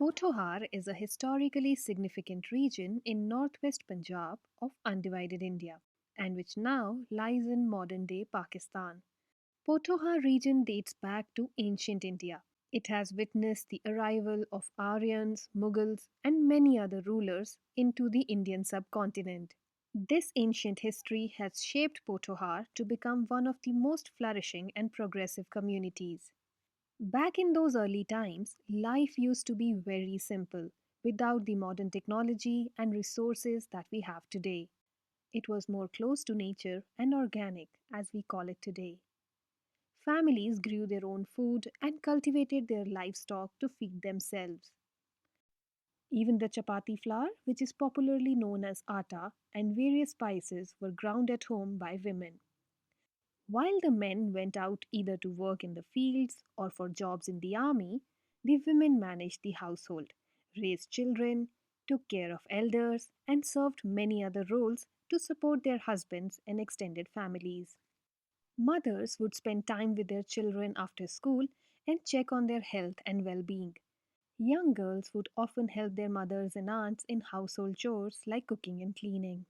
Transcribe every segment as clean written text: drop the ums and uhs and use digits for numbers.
Potohar is a historically significant region in northwest Punjab of undivided India, and which now lies in modern day Pakistan. Potohar region dates back to ancient India. It has witnessed the arrival of Aryans, Mughals, and many other rulers into the Indian subcontinent. This ancient history has shaped Potohar to become one of the most flourishing and progressive communities. Back in those early times, life used to be very simple, without the modern technology and resources that we have today. It was more close to nature and organic, as we call it today. Families grew their own food and cultivated their livestock to feed themselves. Even the chapati flour, which is popularly known as atta, and various spices were ground at home by women. While the men went out either to work in the fields or for jobs in the army, the women managed the household, raised children, took care of elders, and served many other roles to support their husbands and extended families. Mothers would spend time with their children after school and check on their health and well being. Young girls would often help their mothers and aunts in household chores like cooking and cleaning.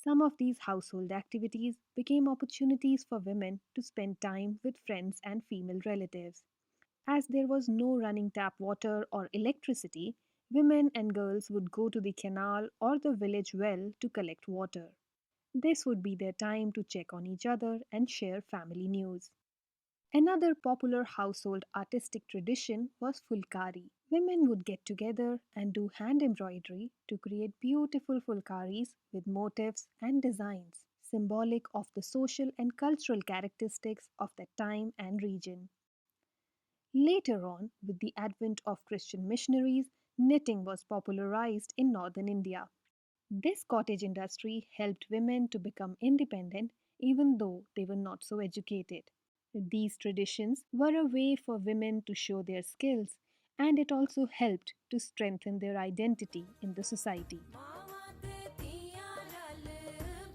Some of these household activities became opportunities for women to spend time with friends and female relatives. As there was no running tap water or electricity, women and girls would go to the canal or the village well to collect water. This would be their time to check on each other and share family news. Another popular household artistic tradition was fulkari. Women would get together and do hand embroidery to create beautiful fulkaris with motifs and designs, symbolic of the social and cultural characteristics of that time and region. Later on, with the advent of Christian missionaries, knitting was popularized in northern India. This cottage industry helped women to become independent even though they were not so educated. These traditions were a way for women to show their skills, and it also helped to strengthen their identity in the society. ਮਾਵਾਂ ਤੇ ਧੀਆਂ ਰਲ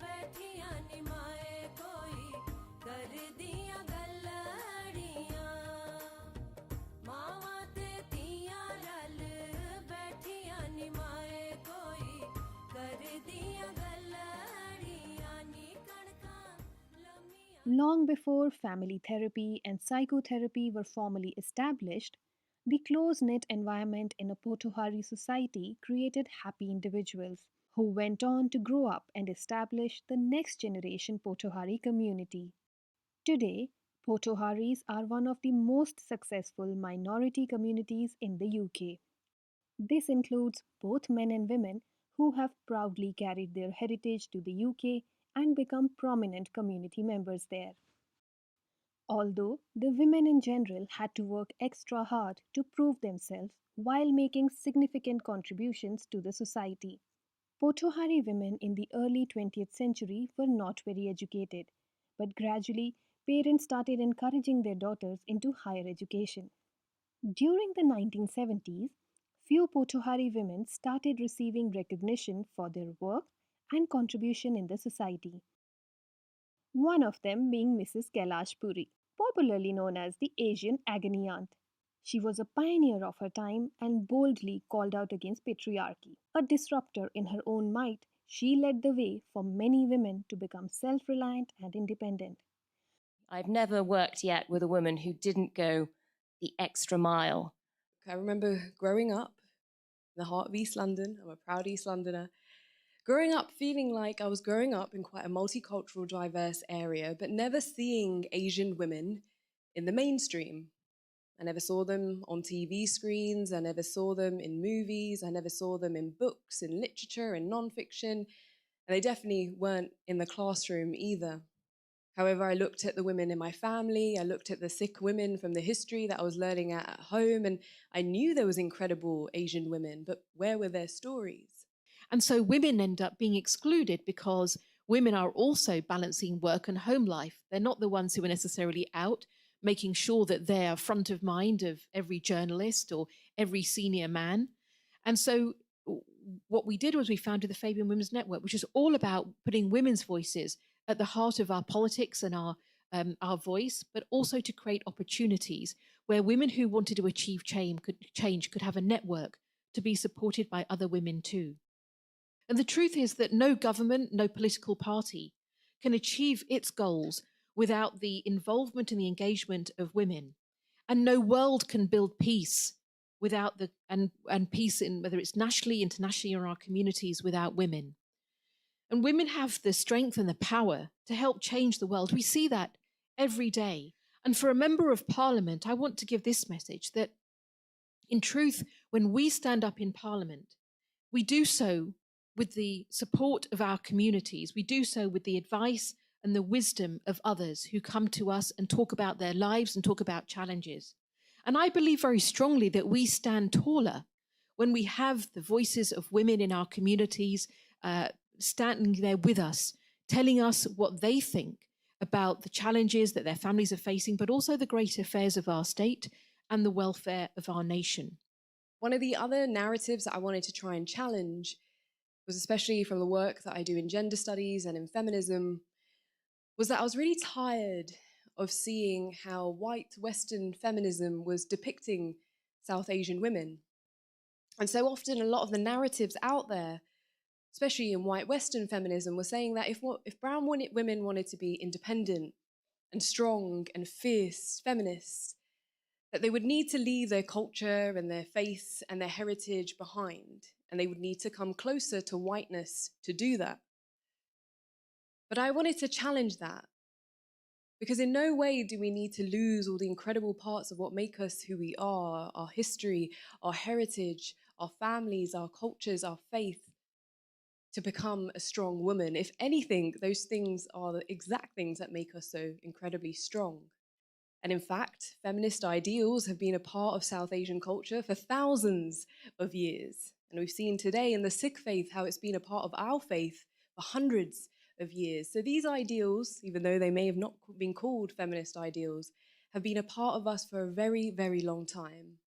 ਬੈਠੀਆਂ ਨਿਮਾਏ ਕੋਈ ਕਰਦੀਆਂ ਗੱਲੜੀਆਂ ਮਾਵਾਂ ਤੇ ਧੀਆਂ ਰਲ ਬੈਠੀਆਂ ਨਿਮਾਏ ਕੋਈ ਕਰਦੀਆਂ ਗੱਲੜੀਆਂ ਨੀ ਕਣਕਾਂ ਲੰਮੀਆਂ Long before family therapy and psychotherapy were formally established, the close knit environment in a Potawari society created happy individuals who went on to grow up and establish the next generation Potawari community. Today, Potawari's are one of the most successful minority communities in the UK. This includes both men and women who have proudly carried their heritage to the UK and become prominent community members there. Although the women in general had to work extra hard to prove themselves while making significant contributions to the society. Potawari women in the early 20th century were not very educated, but gradually parents started encouraging their daughters into higher education. During the 1970s, few Potawari women started receiving recognition for their work and contribution in the society. One of them being Mrs. Kailash Puri, popularly known as the Asian agony aunt. She was a pioneer of her time and boldly called out against patriarchy. A disruptor in her own might, she led the way for many women to become self reliant and independent. I've never worked yet with a woman who didn't go the extra mile. I remember growing up in the heart of East London. I'm a proud East Londoner. Growing up feeling like I was growing up in quite a multicultural, diverse area, but never seeing Asian women in the mainstream. I never saw them on TV screens. I never saw them in movies. I never saw them in books, in literature, in nonfiction. And they definitely weren't in the classroom either. However, I looked at the women in my family, I looked at the Sikh women from the history that I was learning at home, and I knew there was incredible Asian women, but where were their stories? And so women end up being excluded because women are also balancing work and home life. They're not the ones who are necessarily out making sure that they're front of mind of every journalist or every senior man. And so what we did was we founded the Fabian Women's Network, which is all about putting women's voices at the heart of our politics and our voice, but also to create opportunities where women who wanted to achieve change could have a network to be supported by other women too. And the truth is that no government, no political party can achieve its goals without the involvement and the engagement of women. And no world can build peace without and peace in whether it's nationally, internationally, or our communities without women. And women have the strength and the power to help change the world. We see that every day. And for a member of parliament, I want to give this message that in truth, when we stand up in parliament, we do so with the support of our communities. We do so with the advice and the wisdom of others who come to us and talk about their lives and talk about challenges. And I believe very strongly that we stand taller when we have the voices of women in our communities standing there with us, telling us what they think about the challenges that their families are facing, but also the great affairs of our state and the welfare of our nation. One of the other narratives that I wanted to try and challenge was, especially from the work that I do in gender studies and in feminism, was that I was really tired of seeing how white Western feminism was depicting South Asian women. And so often a lot of the narratives out there, especially in white Western feminism, were saying that if brown women wanted to be independent and strong and fierce feminists, that they would need to leave their culture and their faith and their heritage behind, and they would need to come closer to whiteness to do that. But I wanted to challenge that, because in no way do we need to lose all the incredible parts of what make us who we are, our history, our heritage, our families, our cultures, our faith, to become a strong woman. If anything, those things are the exact things that make us so incredibly strong. And in fact, feminist ideals have been a part of South Asian culture for thousands of years. And we've seen today in the Sikh faith how it's been a part of our faith for hundreds of years. So these ideals, even though they may have not been called feminist ideals, have been a part of us for a very, very long time.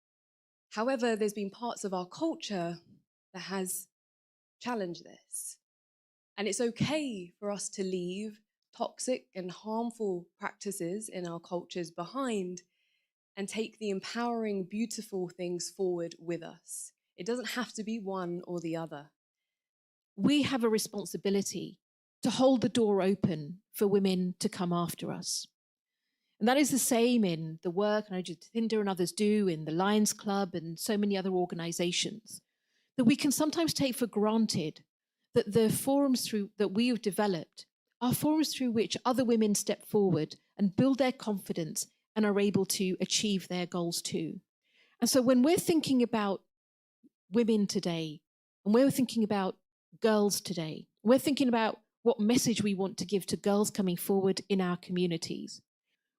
However, there's been parts of our culture that has challenged this. And it's okay for us to leave toxic and harmful practices in our cultures behind and take the empowering, beautiful things forward with us. It doesn't have to be one or the other. We have a responsibility to hold the door open for women to come after us. And that is the same in the work, I know Jatinder and others do, in the Lions Club and so many other organizations, that we can sometimes take for granted that the forums that we have developed are forums through which other women step forward and build their confidence and are able to achieve their goals too. And so when we're thinking about women today, and we're thinking about girls today, we're thinking about what message we want to give to girls coming forward in our communities.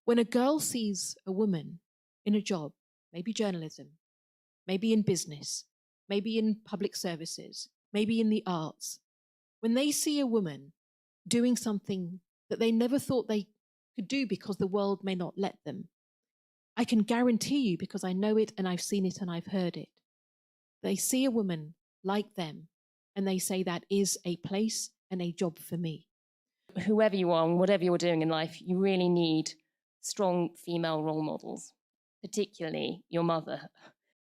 When a girl sees a woman in a job, maybe journalism, maybe in business, maybe in public services, maybe in the arts, when they see a woman doing something that they never thought they could do because the world may not let them, I can guarantee you, because I know it and I've seen it and I've heard it, they see a woman like them and they say that is a place and a job for me. Whoever you are and whatever you're doing in life, you really need strong female role models, particularly your mother.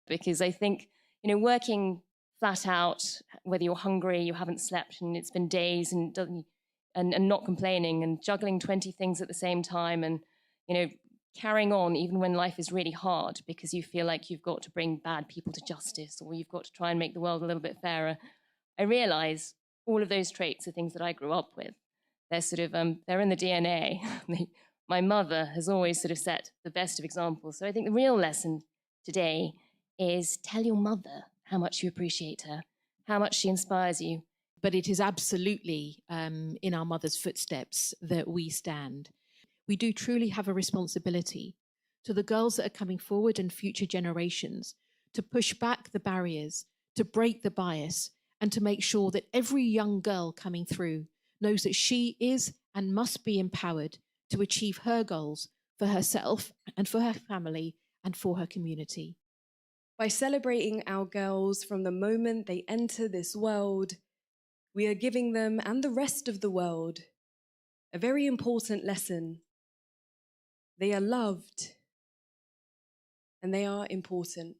Because I think, working flat out, whether you're hungry, you haven't slept, and it's been days, and not complaining, and juggling 20 things at the same time, and, carrying on even when life is really hard because you feel like you've got to bring bad people to justice or you've got to try and make the world a little bit fairer. I realize all of those traits are things that I grew up with. They're sort of, they're in the DNA. My mother has always sort of set the best of examples. So I think the real lesson today is tell your mother how much you appreciate her, how much she inspires you. But it is absolutely in our mother's footsteps that we stand. We do truly have a responsibility to the girls that are coming forward and future generations to push back the barriers, to break the bias, and to make sure that every young girl coming through knows that she is and must be empowered to achieve her goals for herself and for her family and for her community. By celebrating our girls from the moment they enter this world, we are giving them and the rest of the world a very important lesson. They are loved and they are important.